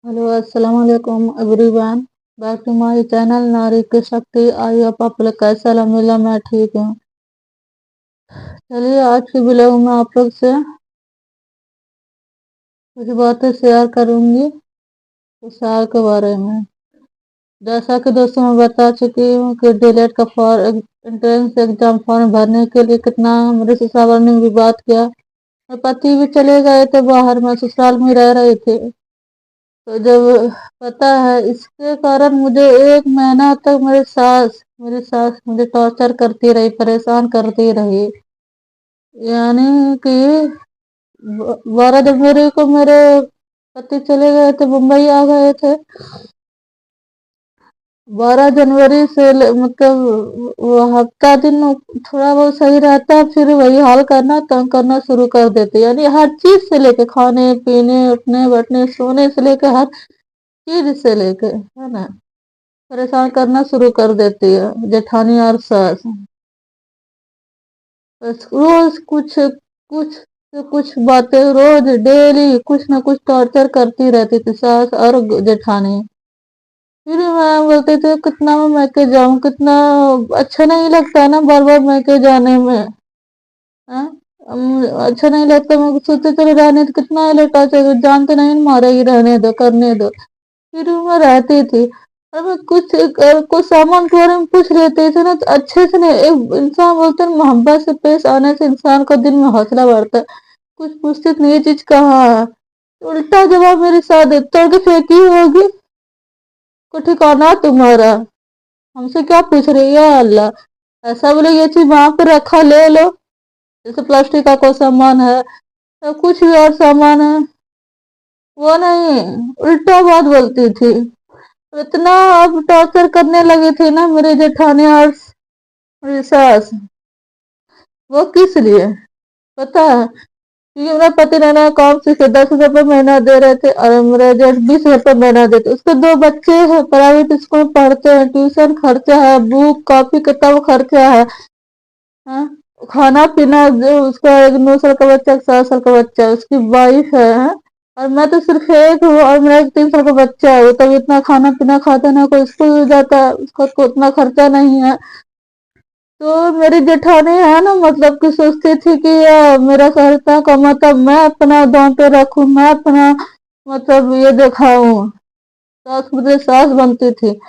Hello, assalamu alaikum everyone. Back to my channel नारी की शक्ति। आई होप आप लोग कैसा मिला, मैं ठीक हूँ। चलिए आज की ब्लॉग में आप लोग से कुछ बातें शेयर करूँगी विशाल के बारे में। जैसा कि दोस्तों मैं बता चुकी हूँ कि डीएलएड का फॉर्म एंट्रेंस एग्जाम फॉर्म भरने के लिए कितना मेरे ससुराल ने भी बात किया। मेरे पति भी चले गए थे बाहर, मैं ससुराल में रह रही थी। तो जब पता है इसके कारण मुझे 1 महीना तक मेरी सास मुझे टॉर्चर करती रही, परेशान करती रही। यानी कि 12 जनवरी को मेरे पति चले गए थे, मुंबई आ गए थे। 12 जनवरी से मतलब वो हफ्ता दिन थोड़ा बहुत सही रहता, फिर वही हाल करना, तंग करना शुरू कर देते। यानी हर चीज से लेके खाने पीने उठने बैठने सोने से लेके हर चीज से लेके, है ना, परेशान करना शुरू कर देती है जेठानी और सास। बस रोज कुछ बातें, रोज डेली कुछ ना कुछ टॉर्चर करती रहती थी सास और जेठानी। फिर मैं बोलती थी कितना मैं मैके जाऊं, कितना अच्छा नहीं लगता ना बार बार मैके जाने में। हाँ? अच्छा नहीं लगता, मैं सोचते चले रहने तो कितना ये टॉर्चर, जानते नहीं मारेगी, रहने दो करने दो। फिर मैं रहती थी और मैं कुछ सामान के बारे में पूछ लेते थे ना, तो अच्छे से नहीं, एक इंसान बोलते हैं मोहब्बत से पेश आने से इंसान को दिल में हौसला बढ़ता है। कुछ पूछते थे ये चीज कहाँ है, तो उल्टा जवाब मेरे साथ तोड़ के फेंकी होगी, को ठिकाना तुम्हारा, हमसे क्या पूछ रही है अल्लाह। ऐसा बोले ये चीज वहां पे रखा ले लो, जैसे प्लास्टिक का कोई सामान है या कुछ भी और सामान है, वो नहीं, उल्टा बात बोलती थी। इतना अब टॉर्चर करने लगी थी ना मेरे जेठानी और मेरी सास। वो किस लिए पता है? क्योंकि मेरा पति ने ना काम सीखे, 10,000 रुपये महीना दे रहे थे और मेरे जेठ 20,000 रुपये महीना देते। उसके 2 बच्चे हैं, प्राइवेट स्कूल में पढ़ते हैं, ट्यूशन खर्चा है, बुक कॉपी किताब खर्चा है, हाँ? खाना पीना, जो उसका एक 9 साल का बच्चा, एक 7 साल का बच्चा, उसकी वाइफ है, हाँ? और मैं तो सिर्फ एक हूँ और मेरा एक 3 साल का बच्चा है। वो तब इतना खाना पीना खाता, ना कोई स्कूल जाता है, उसका को उतना खर्चा नहीं है। तो मेरी जेठानी है ना, मतलब कि सोचती थी कि मेरा खर्चा कमाता, मैं अपना दांव पे रखूं, मैं अपना मतलब ये दिखाऊं। सास मुझे सास बनती थी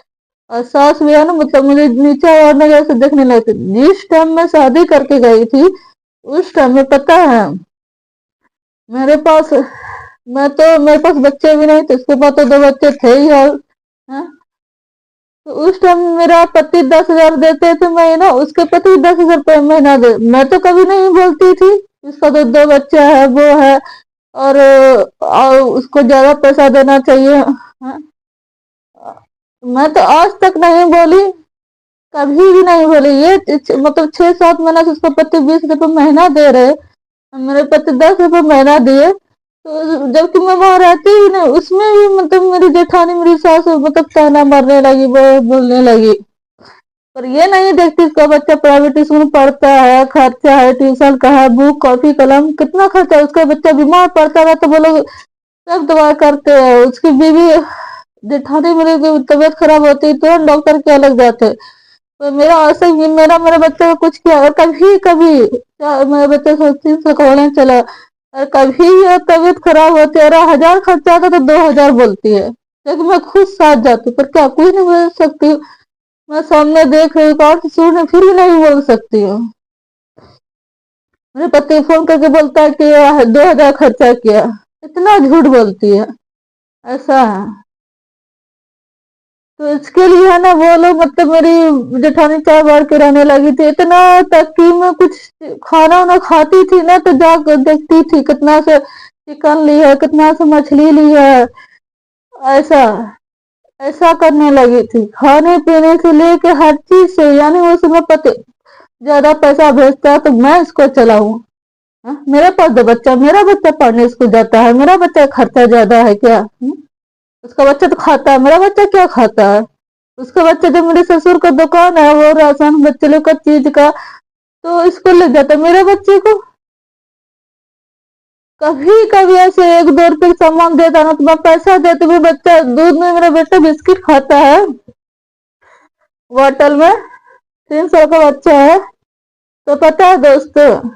और सास भी है ना, मतलब मुझे नीचे और नजर से देखने लगती। जिस टाइम मैं शादी करके गई थी उस टाइम में पता है मेरे पास मेरे पास बच्चे भी नहीं थे, उसके पास तो 2 बच्चे थे ही। और हाँ? तो उस टाइम मेरा पति 10,000 देते थे महीना, उसके पति 10,000 रुपये महीना दे। मैं तो कभी नहीं बोलती थी, उसका तो 2 बच्चा है, वो है, और उसको ज्यादा पैसा देना चाहिए, हाँ? मैं तो आज तक नहीं बोली, कभी भी नहीं बोली। ये मतलब 6-7 महीना से उसका पति 20 रुपये महीना दे रहे, मेरे पति 10 रुपये महीना दिए। तो जबकि मैं वहां रहती ही नहीं, उसमें भी मतलब मेरी जेठानी मेरी सास मतलब ताना मारने लगी, वो बोलने लगी। पर ये नहीं देखती इसका बच्चा प्राइवेट स्कूल में पढ़ता है, खर्चा है, ट्यूशन का है, बुक कॉपी कलम कितना खर्चा है। उसका बच्चा बीमार पड़ता है तो वो लोग सब दवा करते हैं। उसकी बीवी जेठानी मेरी की तबीयत खराब होती है तो डॉक्टर के अलग जाते हैं। तो मेरा ऐसा ही मेरा बच्चा को कुछ किया, और कभी कभी मेरे बच्चे सोचती से कॉलेज चला, और कभी ये तबीयत खराब होती है और 1,000 खर्चा आता तो 2,000 बोलती है, लेकिन मैं खुद साथ जाती, पर क्या कुछ नहीं बोल सकती। मैं सामने देख रही हूँ, और सुन रही, फिर भी नहीं बोल सकती हूँ। मेरे पति फोन करके बोलता है कि 2,000 खर्चा किया, इतना झूठ बोलती है, ऐसा है। तो इसके लिए है ना वो लोग, मतलब मेरी जेठानी चाय बार के रहने लगी थी, इतना तक कि मैं कुछ खाना वाना खाती थी ना तो जाकर देखती थी कितना से चिकन ली है, कितना से मछली ली है, ऐसा ऐसा करने लगी थी। खाने पीने से लेके हर चीज से, यानी वो समय पति ज्यादा पैसा भेजता है तो मैं इसको चलाऊं, हाँ? मेरे पास 2 बच्चा, मेरा बच्चा पढ़ने स्कूल जाता है, मेरा बच्चा खर्चा ज्यादा है क्या? उसका बच्चा तो खाता है, मेरा बच्चा क्या खाता है? उसका बच्चा, जो मेरे ससुर का दुकान है वो राशन बच्चे लोग का चीज का, तो इसको ले जाता है। मेरे बच्चे को कभी कभी ऐसे 1-2 रुपए का सामान देता ना तो मैं पैसा देती हूँ। बच्चा दूध में मेरा बेटा बिस्किट खाता है बॉटल में, 3 साल का बच्चा है। तो पता है दोस्तों,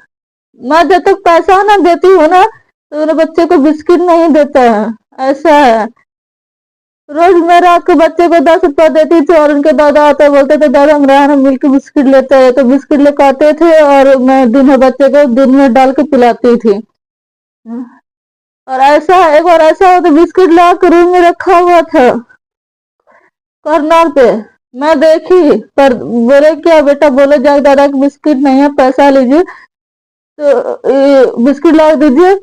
मैं जब तक पैसा ना देती हूँ ना तो मेरे बच्चे को बिस्किट नहीं देता है, ऐसा है। रोज मैं रात को बच्चे को 10 रुपया देती थी और उनके दादा आते बोलते थे दादा हम रेहान मिल्क बिस्किट लेते हैं, तो बिस्किट लेकर आते थे और मैं दिन में बच्चे को दूध में डाल के पिलाती थी। और ऐसा एक बार ऐसा हो तो बिस्किट ला कर रूम में रखा हुआ था कॉर्नर पे, मैं देखी पर बोले क्या बेटा, बोले जाए दादा की बिस्किट नहीं है पैसा लीजिए, तो बिस्किट ला दीजिए।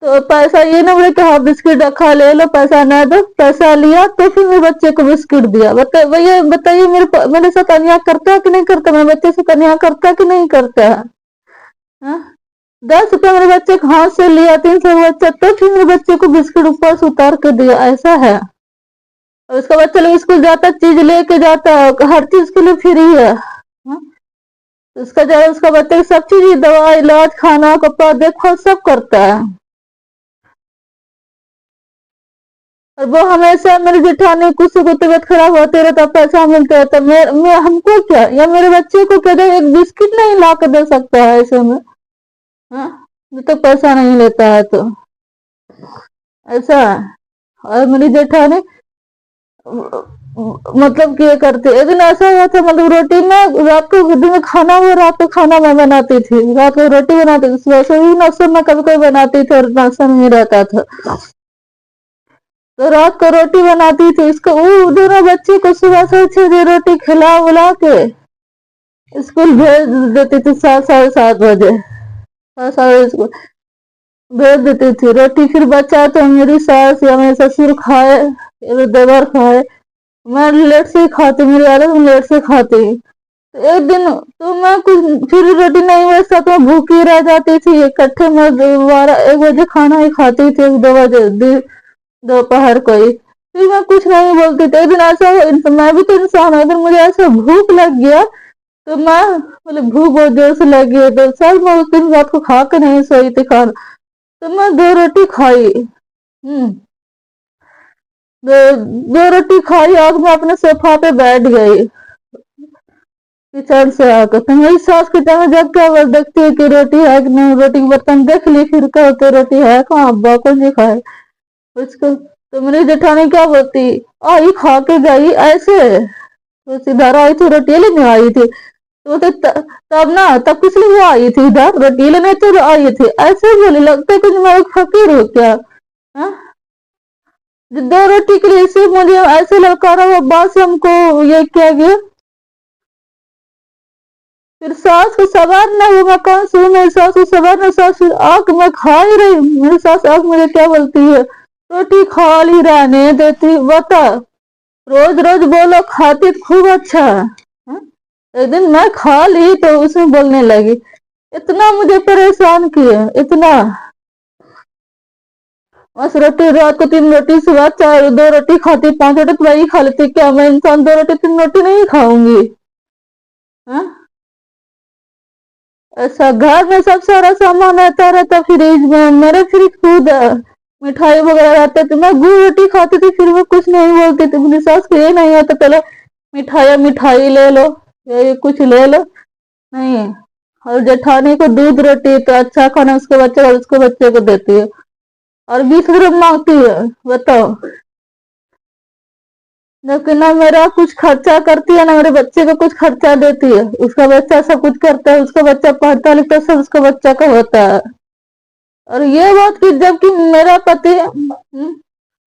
तो पैसा ये ना बोले कि हाँ बिस्किट रखा ले लो, पैसा ना दो, पैसा लिया तो फिर मेरे बच्चे को बिस्किट दिया। भैया बताइए मेरे साथ अन्याय करता है कि नहीं करता, मेरे बच्चे से अन्याय करता है कि नहीं करता है? 10 रुपया मेरे बच्चे के हाथ से लिया, 300 बच्चा, तो फिर मेरे बच्चे को बिस्किट ऊपर से उतार के दिया, ऐसा है। और उसका बच्चा लोग स्कूल जाता, चीज लेके जाता है, हर चीज के लिए फ्री है। उसका बच्चा सब चीज, दवा इलाज खाना कपड़ा देखो सब करता है। और वो हमेशा मेरी जेठानी कुछ को तबियत खराब होते रहता, पैसा मिलता रहता, मैं हमको क्या या मेरे बच्चे को क्या एक बिस्किट नहीं ला कर दे सकता है ऐसे में? तो पैसा नहीं लेता है तो ऐसा है। और मेरी जेठानी मतलब कि ये करते, एक दिन ऐसा हुआ था, मतलब रोटी में रात को दिन में खाना हुआ, रात को खाना मैं बनाती थी, रात को रोटी बनाती थी, वैसे भी नाश्ता मैं कभी कभी बनाती थी और नाश्ता नहीं रहता था, तो रात को रोटी बनाती थी। इसको वो दोनों बच्चे को सुबह से 6 रोटी खिला उला के स्कूल भेज देती थी, 7-7:30 बजे 7 स्कूल भेज देती थी। रोटी फिर बचा तो मेरी सास या मेरे ससुर खाए, देवर खाए, मैं लेट से ही खाती, मेरी आदत में लेट से खाती। तो एक दिन तो मैं कुछ फिर रोटी नहीं बचता तो मैं भूखी रह जाती थी, इकट्ठे मैं 12-1 बजे खाना ही खाती थी, 2 बजे दोपहर को ही। फिर मैं कुछ नहीं बोलती थी। एक दिन ऐसा मैं भी तो इंसान हूँ, अगर मुझे ऐसा भूख लग गया तो मैं बोले भूख बहुत जोर से लगी है, तो सर मैं उस दिन रात को खा के नहीं सोई थी खाना, तो मैं 2 रोटी खाई। दो रोटी खाई और मैं अपने सोफा पे बैठ गई किचन से आकर। तो मेरी सास की टाइम जब क्या बस देखती है कि रोटी है कि नहीं, रोटी के बर्तन देख ली, फिर कहते रोटी है कहाँ, अब्बा को नहीं खाए उसको। तो मेरी जेठानी क्या बोलती, आई खा के गई ऐसे, तो इधर आई थी रोटी लेने आई थी, तो तब ना तब किस लिए वो आई थी इधर रोटी लेने, तो आई थी ऐसे बोली, लगता है कि मैं एक फकीर हूँ क्या? 2 रोटी के लिए इसे मुझे ऐसे ललकारा हुआ, बात से हमको ये किया गया। फिर सास को सवार न हुआ, मैं कौन सी मेरी सास को सवार न, सास आग मैं खा ही रही, मेरी सास आग मुझे क्या बोलती है, रोटी खा ली रहने देती, बता रोज रोज बोलो खाती खूब अच्छा है। एक दिन मैं खा ली तो उसमें बोलने लगी, इतना मुझे परेशान किया, इतना। बस रोटी रात को 3 रोटी, सुबह 2 रोटी खाती, 5 रोटी तो वही खा लेती, क्या मैं इंसान 2 रोटी 3 रोटी नहीं खाऊंगी? ऐसा घर में सब सारा सामान रहता रहता फ्रिज में, मेरे फ्रिज खुद मिठाई वगैरह रहते थे, मैं गुड़ रोटी खाती थी, फिर मैं कुछ नहीं बोलती थी। मेरी सास को ये नहीं आता पहले मिठाई ले लो या ये कुछ ले लो, नहीं। और जेठानी को दूध रोटी तो अच्छा खाना उसके बच्चे को देती है और 20 रुपये मांगती है, बताओ। जबकि ना मेरा कुछ खर्चा करती है ना मेरे बच्चे को कुछ खर्चा देती है, उसका बच्चा सब कुछ करता है, उसका बच्चा पढ़ता लिखता सब उसका बच्चा का होता है। और ये बात कि जबकि मेरा पति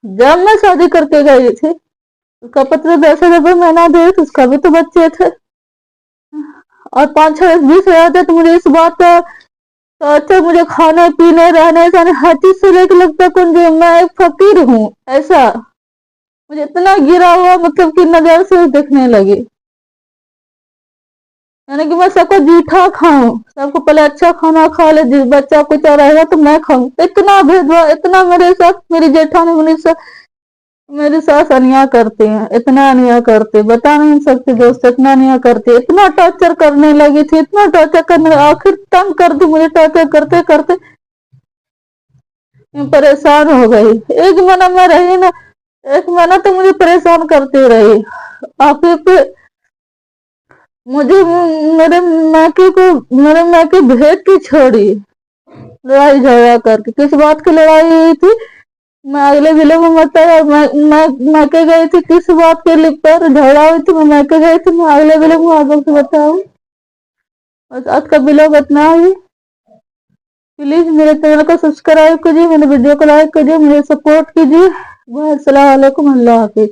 जब मैं शादी करके गई थी उसका पति तो 10,000 रुपये महीना दे, तो उसका भी तो बच्चे थे और 5-6-20 हजार थे। तो मुझे इस बात का तो अच्छा, मुझे खाने पीने रहने सहने हर चीज से लेकर लगता है मैं एक फकीर हूँ, ऐसा मुझे इतना गिरा हुआ मतलब कि नजर से देखने लगी, यानी कि मैं सबको जूठा खाऊं, सबको पहले अच्छा खाना खा ले, जिस बच्चा कुछ रहेगा तो मैं खाऊं, इतना भेदभाव, इतना मेरे साथ मेरी जेठानी मेरे सास अन्याय करते हैं, इतना अन्याय करते बता नहीं सकते दोस्त, इतना अन्याय करते, इतना टॉर्चर करने लगी थी, इतना टॉर्चर करने, आखिर तंग कर दी मुझे टॉर्चर करते करते। मैं परेशान हो गई। एक महीना मैं रही ना, एक महीना तो मुझे परेशान करती रही। आखिर पे मुझे मेरे मायके भेज के छोड़ी, लड़ाई झगड़ा करके। किस बात की लड़ाई हुई थी मैं अगले जिले में मत आया, मैं मायके गई थी, किस बात के लिए पर झगड़ा हुई थी, मैं मायके गई थी, मैं अगले जिले में आगे से बताऊं। बस आज का ब्लॉग इतना ही। प्लीज मेरे चैनल को सब्सक्राइब कीजिए, मेरे वीडियो को लाइक कीजिए, मुझे सपोर्ट कीजिए। अस्सलाम वालेकुम, अल्लाह हाफिज।